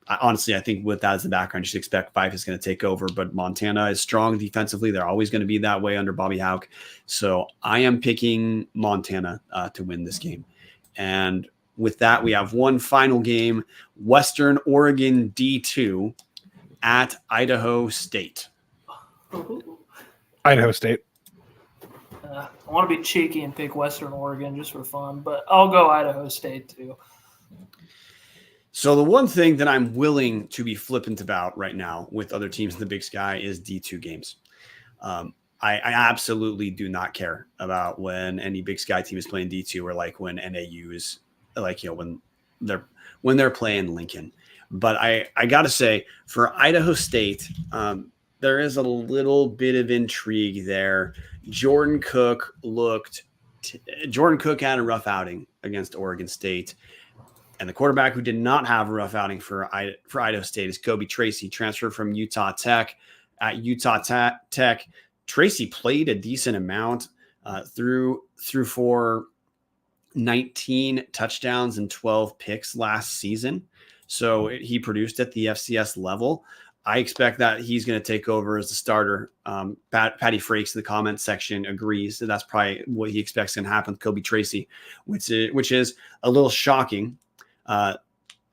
honestly, I think with that as the background, you should expect Fife is going to take over. But Montana is strong defensively. They're always going to be that way under Bobby Hauck. So I am picking Montana to win this game. And with that, we have one final game, Western Oregon D2 at Idaho State. Idaho State. I want to be cheeky and pick Western Oregon just for fun, but I'll go Idaho State too. So the one thing that I'm willing to be flippant about right now with other teams in the Big Sky is D2 games. I absolutely do not care about when any Big Sky team is playing D2 or like when NAU is like, when they're playing Lincoln. But I got to say for Idaho State, there is a little bit of intrigue there. Jordan Cook had a rough outing against Oregon State. And the quarterback who did not have a rough outing for Idaho State is Kobe Tracy, transferred from Utah Tech. At Utah Tech, Tracy played a decent amount, threw for 19 touchdowns and 12 picks last season. So he produced at the FCS level. I expect that he's going to take over as the starter. Patty Frakes in the comments section agrees that that's probably what he expects going to happen with Kobe Tracy, which is a little shocking. By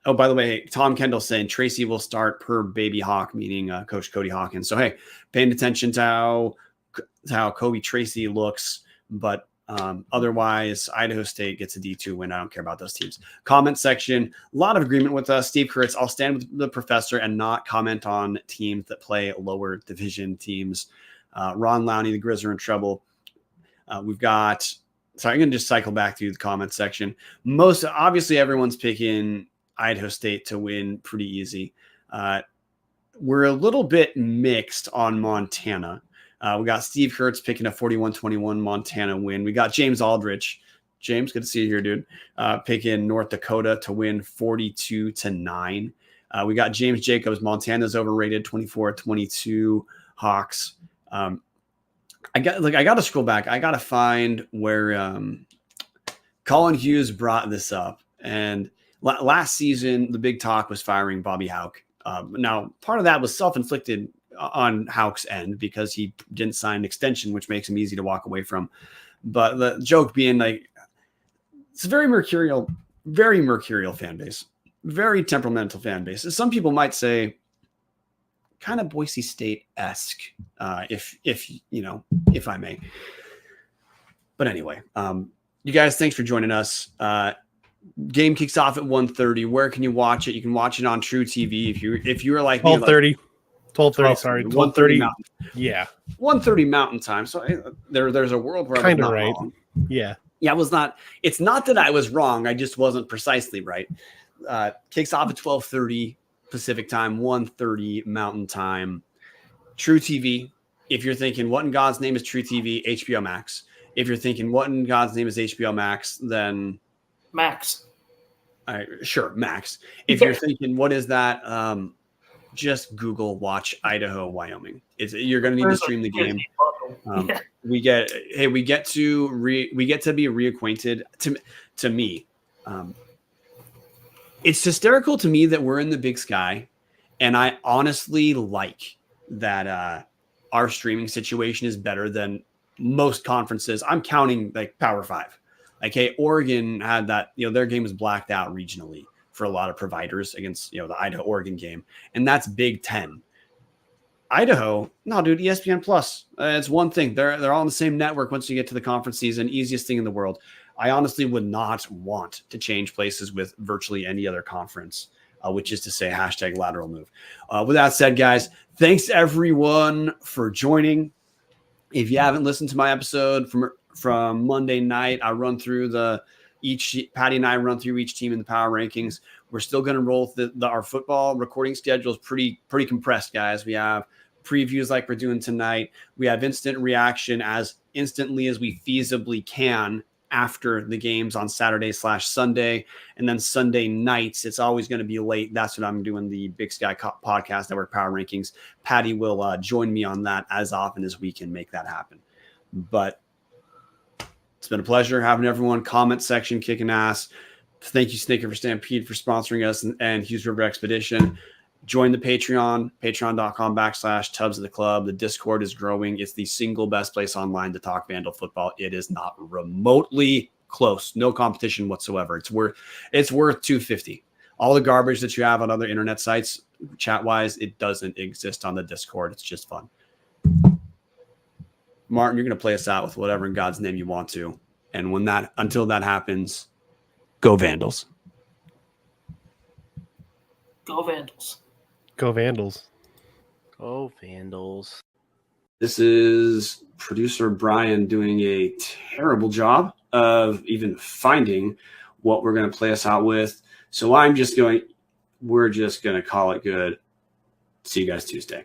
the way, Tom Kendall saying Tracy will start per Baby Hawk, meaning Coach Cody Hawkins. So, hey, paying attention to how Kobe Tracy looks, but otherwise, Idaho State gets a D2 win. I don't care about those teams. Comment section, a lot of agreement with us. Steve Kurtz, I'll stand with the professor and not comment on teams that play lower division teams. Ron Lowney, the Grizz are in trouble. We've got, so I'm going to just cycle back through the comment section. Most obviously, everyone's picking Idaho State to win pretty easy. We're a little bit mixed on Montana. We got Steve Kurtz picking a 41-21 Montana win. We got James Aldrich. James, good to see you here, dude. Picking North Dakota to win 42-9. We got James Jacobs. Montana's overrated, 24-22 Hawks. I got to scroll back. I got to find where Colin Hughes brought this up. And last season, the big talk was firing Bobby Hauck. Now, part of that was self-inflicted on Hauck's end because he didn't sign an extension, which makes him easy to walk away from. But the joke being like, it's a very mercurial fan base, very temperamental fan base. Some people might say kind of Boise State-esque, if I may. But anyway, you guys, thanks for joining us. Game kicks off at 1:30. Where can you watch it? You can watch it on True TV. If you were like 12:30. 12:30, sorry. 1:30 Mountain. Yeah. 1:30 Mountain time. So there's a world where kind of right. Wrong. Yeah. Yeah, I was not. It's not that I was wrong. I just wasn't precisely right. Kicks off at 12:30 Pacific time, 1:30 Mountain time. True TV. If you're thinking, what in God's name is True TV? HBO Max. If you're thinking, what in God's name is HBO Max? Then Max. Sure, Max. If you're thinking, what is that? Just Google watch Idaho, Wyoming. You're going to need to stream the game. We get to be reacquainted. To me, it's hysterical to me that we're in the Big Sky, and I honestly like that our streaming situation is better than most conferences. I'm counting like Power 5. Like, hey, Oregon had that, their game was blacked out regionally for a lot of providers against, the Idaho-Oregon game. And that's Big 10. Idaho, no, dude, ESPN Plus. It's one thing. They're all on the same network once you get to the conference season. Easiest thing in the world. I honestly would not want to change places with virtually any other conference, which is to say #lateral move. With that said, guys, thanks everyone for joining. If you haven't listened to my episode from Monday night, I run through Patty and I run through each team in the power rankings. We're still going to roll our football recording schedule is pretty compressed, guys. We have previews like we're doing tonight. We have instant reaction as instantly as we feasibly can after the games on Saturday/Sunday. And then Sunday nights, it's always going to be late. That's when I'm doing the Big Sky Podcast Network Power Rankings. Patty will join me on that as often as we can make that happen. But it's been a pleasure having everyone. Comment section kicking ass. Thank you, Snake River Stampede, for sponsoring us, and Hughes River Expedition. Join the Patreon, patreon.com/Tubs of the Club. The Discord is growing. It's the single best place online to talk Vandal football. It is not remotely close. No competition whatsoever. It's worth $250. All the garbage that you have on other internet sites, chat-wise, it doesn't exist on the Discord. It's just fun. Martin, you're going to play us out with whatever in God's name you want to. And until that happens, go Vandals. Go Vandals. Go Vandals. Go Vandals. This is producer Bryan doing a terrible job of even finding what we're going to play us out with. So we're just going to call it good. See you guys Tuesday.